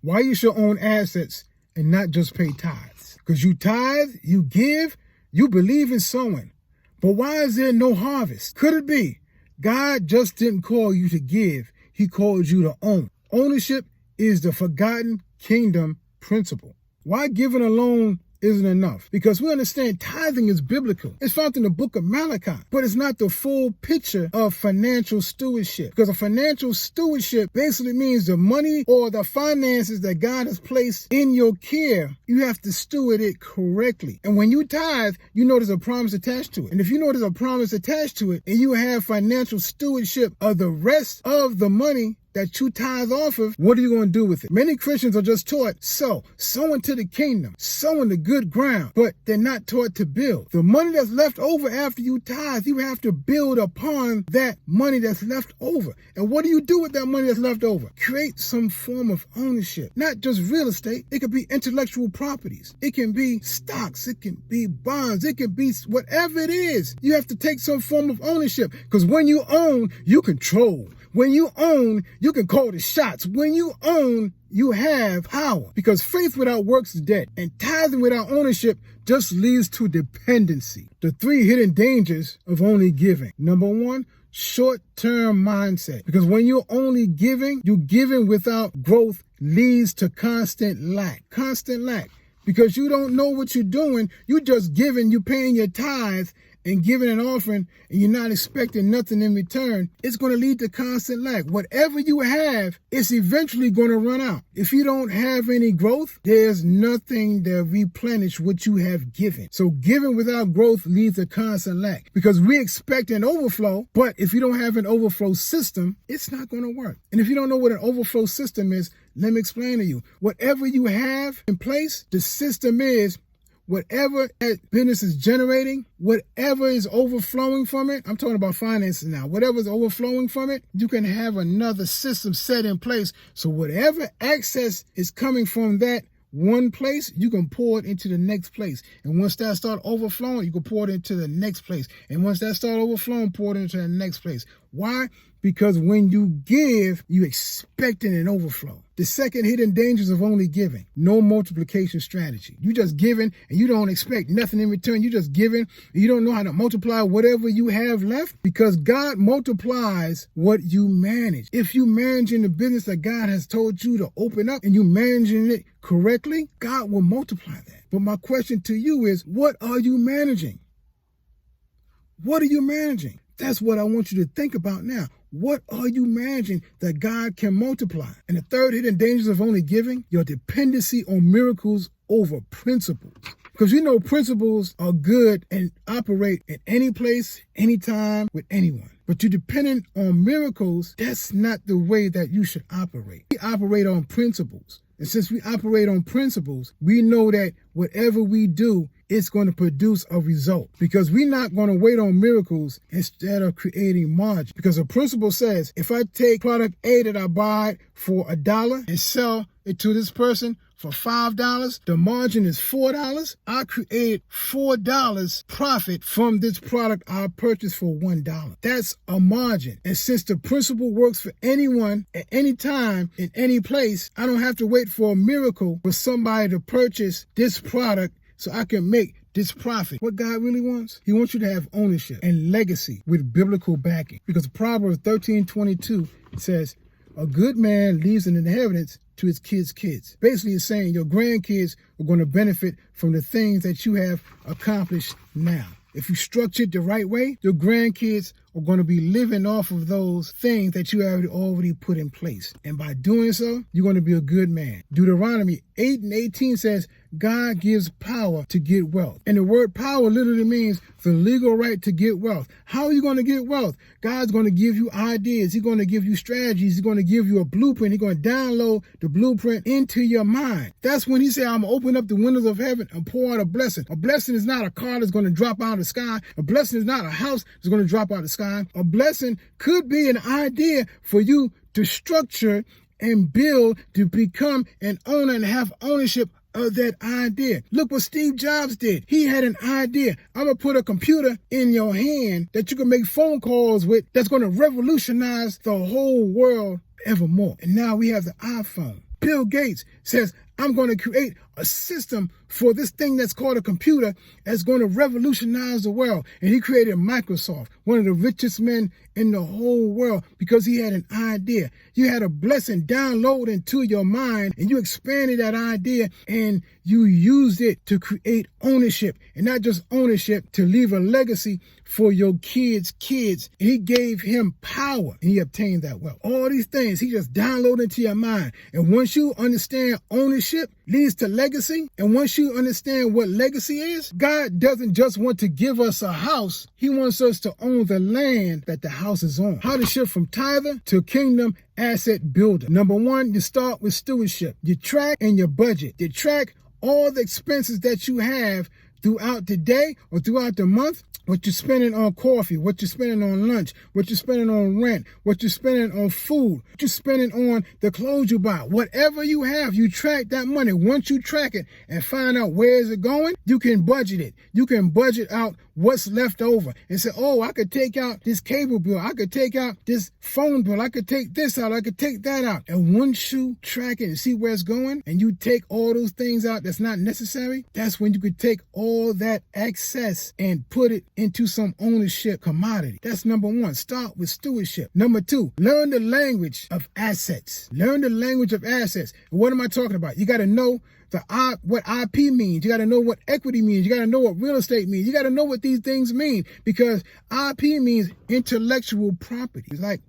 Why you should own assets and not just pay tithes? Because you tithe, you give, you believe in sowing. But why is there no harvest? Could it be God just didn't call you to give, he called you to own? Ownership is the forgotten kingdom principle. Why giving alone isn't enough? Because we understand tithing is biblical. It's found in the book of Malachi, but it's not the full picture of financial stewardship. Because a financial stewardship basically means the money or the finances that God has placed in your care, you have to steward it correctly. And when you tithe, you know there's a promise attached to it. And if you know there's a promise attached to it and you have financial stewardship of the rest of the money that you tithe off of, what are you going to do with it? Many Christians are just taught sow into the kingdom, sow in the good ground, but they're not taught to build. The money that's left over after you tithe, you have to build upon that money that's left over. And what do you do with that money that's left over? Create some form of ownership, not just real estate. It could be intellectual properties. It can be stocks. It can be bonds. It can be whatever it is. You have to take some form of ownership, because when you own, you control. When you own, you can call the shots. When you own, you have power. Because faith without works is dead. And tithing without ownership just leads to dependency. The 3 hidden dangers of only giving. Number 1, short-term mindset. Because when you're only giving, you giving without growth leads to constant lack. Constant lack. Because you don't know what you're doing. You just giving, you paying your tithe and giving an offering, and you're not expecting nothing in return. It's going to lead to constant lack. Whatever you have, it's eventually going to run out. If you don't have any growth, there's nothing to replenish what you have given. So giving without growth leads to constant lack, because we expect an overflow, but if you don't have an overflow system, it's not going to work. And if you don't know what an overflow system is, let me explain to you. Whatever you have in place, the system is whatever that business is generating, whatever is overflowing from it, I'm talking about finances now, whatever is overflowing from it, you can have another system set in place. So whatever excess is coming from that one place, you can pour it into the next place. And once that start overflowing, you can pour it into the next place. And once that start overflowing, pour it into the next place. Why? Because when you give, you expecting an overflow. The second hidden dangers of only giving. No multiplication strategy. You just giving and you don't expect nothing in return. You just giving and you don't know how to multiply whatever you have left, because God multiplies what you manage. If you managing the business that God has told you to open up and you managing it correctly, God will multiply that. But my question to you is, what are you managing? What are you managing? That's what I want you to think about now. What are you managing that God can multiply? And the third hidden dangers of only giving, your dependency on miracles over principles. Because you know principles are good and operate in any place, anytime, with anyone. But you're dependent on miracles, that's not the way that you should operate. We operate on principles. And since we operate on principles, we know that whatever we do, it's going to produce a result, because we're not going to wait on miracles instead of creating margin. Because the principle says, if I take product A that I buy for $1 and sell it to this person for $5, the margin is $4. I create $4 profit from this product I purchased for $1. That's a margin. And since the principle works for anyone at any time in any place, I don't have to wait for a miracle for somebody to purchase this product so I can make this profit. What God really wants? He wants you to have ownership and legacy with biblical backing. Because Proverbs 13:22 says, a good man leaves an inheritance to his kids' kids. Basically, it's saying your grandkids are going to benefit from the things that you have accomplished now. If you structure it the right way, your grandkids are going to be living off of those things that you have already put in place. And by doing so, you're going to be a good man. Deuteronomy 8:18 says, God gives power to get wealth. And the word power literally means the legal right to get wealth. How are you going to get wealth? God's going to give you ideas. He's going to give you strategies. He's going to give you a blueprint. He's going to download the blueprint into your mind. That's when he said, I'm going to open up the windows of heaven and pour out a blessing. A blessing is not a car that's going to drop out of the sky. A blessing is not a house that's going to drop out of the sky. A blessing could be an idea for you to structure and build to become an owner and have ownership of that idea. Look what Steve Jobs did. He had an idea. I'm going to put a computer in your hand that you can make phone calls with that's going to revolutionize the whole world evermore. And now we have the iPhone. Bill Gates says, I'm going to create a system for this thing that's called a computer that's going to revolutionize the world. And he created Microsoft, one of the richest men in the whole world, because he had an idea. You had a blessing download into your mind, and you expanded that idea, and you used it to create ownership, and not just ownership, to leave a legacy for your kids' kids. He gave him power, and he obtained that wealth. All these things he just downloaded into your mind. And once you understand ownership leads to legacy, and once you understand what legacy is, God doesn't just want to give us a house. He wants us to own the land that the house is on. How to shift from tither to kingdom asset builder. Number one, you start with stewardship. You track and you budget. You track all the expenses that you have throughout the day or throughout the month. What you're spending on coffee, what you're spending on lunch, what you're spending on rent, what you're spending on food, what you're spending on the clothes you buy. Whatever you have, you track that money. Once you track it and find out where is it going, you can budget it. You can budget out what's left over and say, oh, I could take out this cable bill. I could take out this phone bill. I could take this out. I could take that out. And once you track it and see where it's going, and you take all those things out that's not necessary, that's when you could take all that excess and put it into some ownership commodity. That's number one. Start with stewardship. Number two, learn the language of assets. Learn the language of assets. And what am I talking about? You got to know what IP means. You got to know what equity means. You got to know what real estate means. You got to know what these things mean, because IP means intellectual property. It's like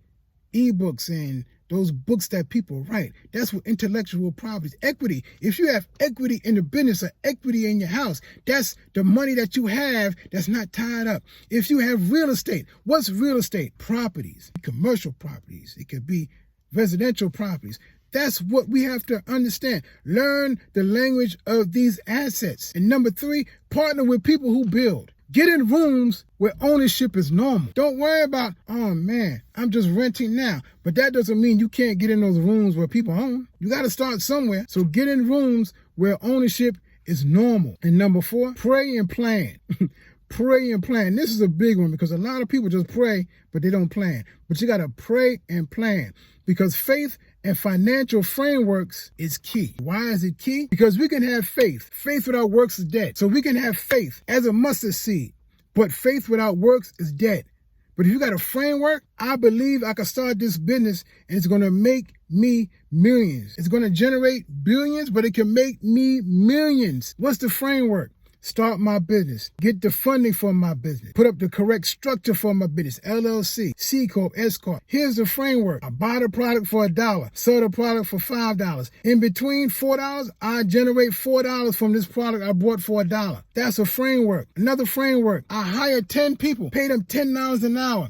ebooks and those books that people write. That's what intellectual property is. Equity. If you have equity in the business or equity in your house, that's the money that you have that's not tied up. If you have real estate, what's real estate? Properties, commercial properties. It could be residential properties. That's what we have to understand. Learn the language of these assets. And number three, partner with people who build. Get in rooms where ownership is normal. Don't worry about, oh man, I'm just renting now. But that doesn't mean you can't get in those rooms where people own. You got to start somewhere. So get in rooms where ownership is normal. And number four, pray and plan. Pray and plan. This is a big one, because a lot of people just pray, but they don't plan. But you got to pray and plan, because faith and financial frameworks is key. Why is it key? Because we can have faith. Faith without works is dead. So we can have faith as a mustard seed, but faith without works is dead. But if you got a framework, I believe I can start this business and it's going to make me millions. It's going to generate billions, but it can make me millions. What's the framework? Start my business. Get the funding for my business. Put up the correct structure for my business. LLC, C Corp, S Corp. Here's the framework. I buy the product for $1, sell the product for $5. In between $4, I generate $4 from this product I bought for $1. That's a framework. Another framework. I hire 10 people, pay them $10 an hour.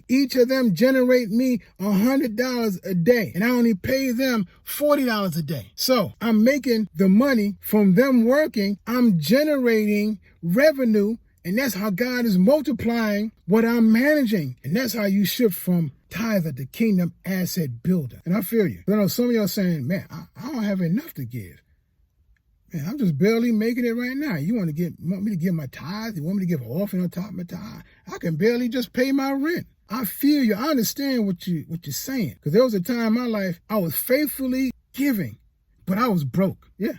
Each of them generate me $100 a day, and I only pay them $40 a day. So I'm making the money from them working. I'm generating revenue, and that's how God is multiplying what I'm managing. And that's how you shift from tither to kingdom asset builder. And I feel you. I know some of y'all saying, man, I don't have enough to give. Man, I'm just barely making it right now. You want me to give my tithe? You want me to give an offering on top of my tithe? I can barely just pay my rent. I feel you. I understand what you're saying. Because there was a time in my life I was faithfully giving, but I was broke. Yeah.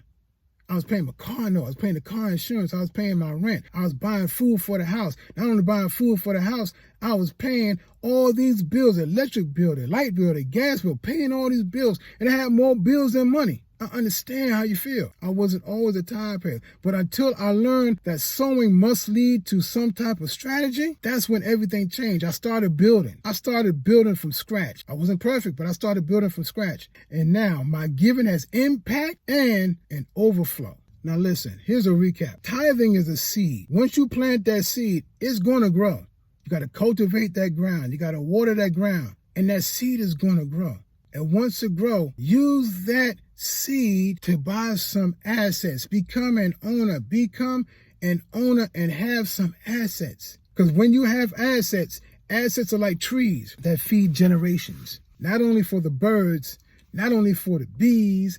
I was paying my car note. I was paying the car insurance. I was paying my rent. I was buying food for the house. Not only buying food for the house, I was paying all these bills, the electric bill, the light bill, the gas bill, paying all these bills. And I had more bills than money. I understand how you feel. I wasn't always a tithe payer. But until I learned that sowing must lead to some type of strategy, that's when everything changed. I started building. I started building from scratch. I wasn't perfect, but I started building from scratch. And now my giving has impact and an overflow. Now listen, here's a recap. Tithing is a seed. Once you plant that seed, it's going to grow. You got to cultivate that ground. You got to water that ground. And that seed is going to grow. And once it grows, use that seed to buy some assets. Become an owner. Become an owner and have some assets. Because when you have assets, assets are like trees that feed generations. Not only for the birds, not only for the bees,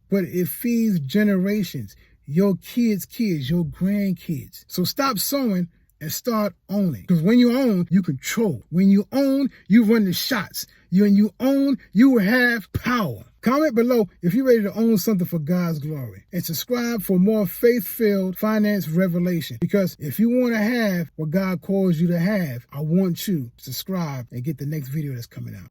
but it feeds generations. Your kids' kids, your grandkids. So stop sowing and start owning. Because when you own, you control. When you own, you run the shots. When you own, you have power. Comment below if you're ready to own something for God's glory. And subscribe for more faith-filled finance revelation. Because if you want to have what God calls you to have, I want you to subscribe and get the next video that's coming out.